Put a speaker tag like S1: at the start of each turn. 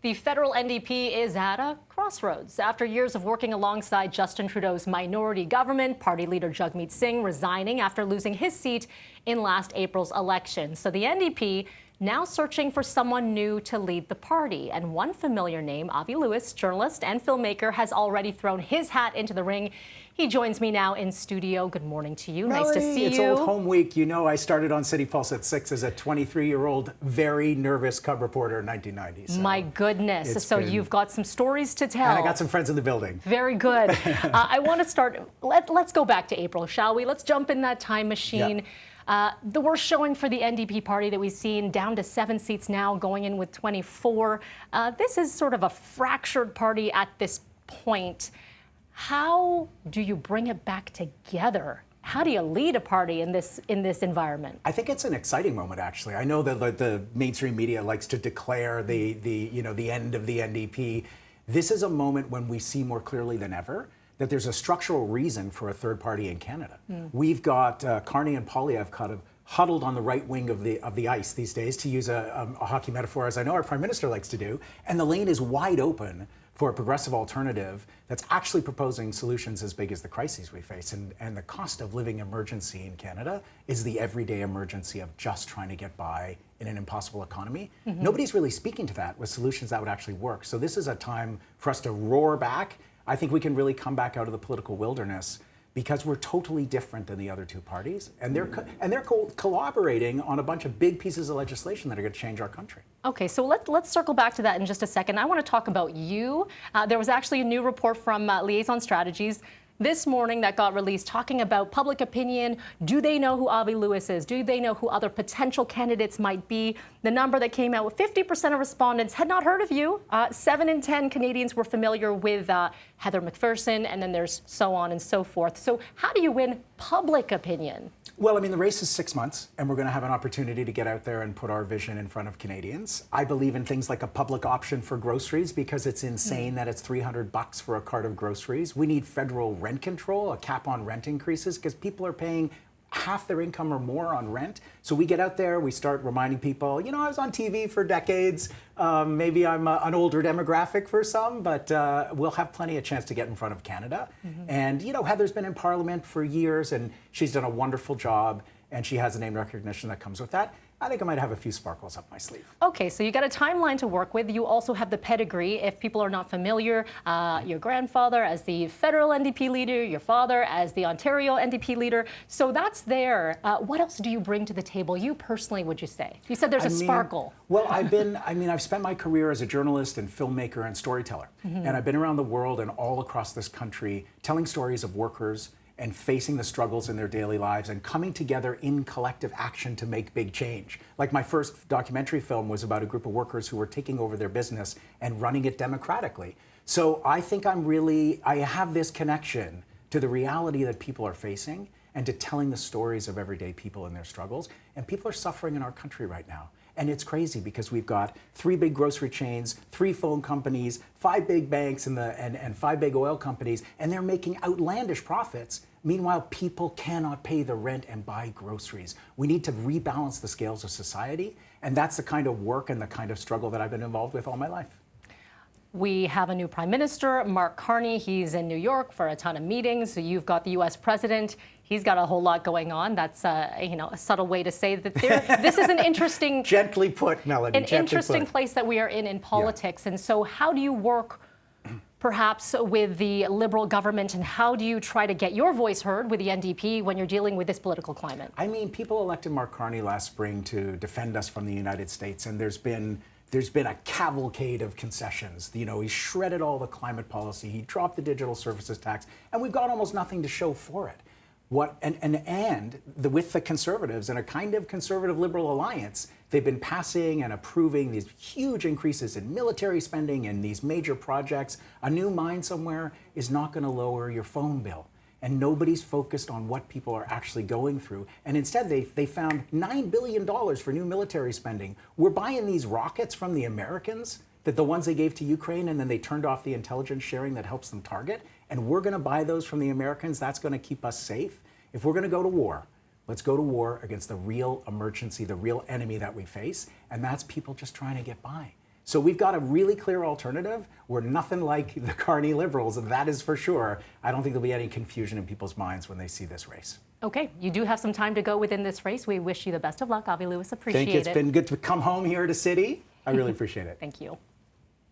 S1: The federal NDP is at a crossroads. After years of working alongside Justin Trudeau's minority government, party leader Jagmeet Singh resigning after losing his seat in last April's election. So the NDP now searching for someone new to lead the party. And one familiar name, Avi Lewis, journalist and filmmaker, has already thrown his hat into the ring. He joins me now in studio. Good morning to you.
S2: Melanie,
S1: nice to see you.
S2: It's Old Home Week. You know, I started on City Pulse at 6 as a 23-year-old, very nervous cub reporter in 1990. So
S1: my goodness. So you've got some stories to tell.
S2: And I got some friends in the building.
S1: Very good. I want to start, let's go back to April, shall we? Let's jump in that time machine. Yep. The worst showing for the NDP party that we've seen, down to 7 seats now, going in with 24. This is sort of a fractured party at this point. How do you bring it back together? How do you lead a party in this environment?
S2: I think it's an exciting moment, actually. I know that the mainstream media likes to declare the end of the NDP. This is a moment when we see more clearly than ever that there's a structural reason for a third party in Canada. We've got Carney and Poilievre kind of huddled on the right wing of the ice these days, to use a hockey metaphor, as I know our Prime Minister likes to do, and the lane is wide open for a progressive alternative that's actually proposing solutions as big as the crises we face. And the cost of living emergency in Canada is the everyday emergency of just trying to get by in an impossible economy. Nobody's really speaking to that with solutions that would actually work. So this is a time for us to roar back. I think we can really come back out of the political wilderness because we're totally different than the other two parties, and they're collaborating on a bunch of big pieces of legislation that are going to change our country.
S1: Okay, so let's circle back to that in just a second. I want to talk about you. There was actually a new report from Liaison Strategies this morning that got released talking about public opinion. Do they know who Avi Lewis is? Do they know who other potential candidates might be? The number that came out with 50% of respondents had not heard of you. 7 in 10 Canadians were familiar with Heather McPherson, and then there's so on and so forth. So how do you win public opinion?
S2: Well, I mean, the race is 6 months, and we're going to have an opportunity to get out there and put our vision in front of Canadians. I believe in things like a public option for groceries because it's insane that it's $300 for a cart of groceries. We need federal rent control, a cap on rent increases, because people are paying half their income or more on rent. So we get out there, we start reminding people, you know, I was on TV for decades. Maybe I'm an older demographic for some, but we'll have plenty of chance to get in front of Canada. And, you know, Heather's been in Parliament for years and she's done a wonderful job and she has a name recognition that comes with that. I think I might have a few sparkles up my sleeve.
S1: Okay, so you got a timeline to work with. You also have the pedigree. If people are not familiar, your grandfather as the federal NDP leader, your father as the Ontario NDP leader. So that's there. What else do you bring to the table, you personally, would you say? You said there's a sparkle.
S2: Well, I've spent my career as a journalist and filmmaker and storyteller. And I've been around the world and all across this country telling stories of workers and facing the struggles in their daily lives and coming together in collective action to make big change. Like my first documentary film was about a group of workers who were taking over their business and running it democratically. So I think I have this connection to the reality that people are facing and to telling the stories of everyday people and their struggles. And people are suffering in our country right now. And it's crazy because we've got 3 big grocery chains, 3 phone companies, 5 big banks and 5 big oil companies, and they're making outlandish profits. Meanwhile, people cannot pay the rent and buy groceries. We need to rebalance the scales of society, and that's the kind of work and the kind of struggle that I've been involved with all my life.
S1: We have a new Prime Minister, Mark Carney. He's in New York for a ton of meetings. So you've got the U.S. President. He's got a whole lot going on. That's a subtle way to say that this is an interesting,
S2: gently put, Melody.
S1: Interesting place that we are in politics. Yeah. And so, how do you work, perhaps, with the Liberal government, and how do you try to get your voice heard with the NDP when you're dealing with this political climate?
S2: I mean, people elected Mark Carney last spring to defend us from the United States, and there's been a cavalcade of concessions. You know, he shredded all the climate policy, he dropped the digital services tax, and we've got almost nothing to show for it. With the Conservatives and a kind of conservative liberal alliance, they've been passing and approving these huge increases in military spending and these major projects. A new mine somewhere is not going to lower your phone bill. And nobody's focused on what people are actually going through. And instead, they found $9 billion for new military spending. We're buying these rockets from the Americans, that the ones they gave to Ukraine, and then they turned off the intelligence sharing that helps them target. And we're going to buy those from the Americans. That's going to keep us safe. If we're going to go to war, let's go to war against the real emergency, the real enemy that we face. And that's people just trying to get by. So we've got a really clear alternative. We're nothing like the Carney Liberals, and that is for sure. I don't think there'll be any confusion in people's minds when they see this race.
S1: Okay, you do have some time to go within this race. We wish you the best of luck, Avi Lewis. Appreciate it.
S2: Thank you. It's been good to come home here to City. I really appreciate it.
S1: Thank you.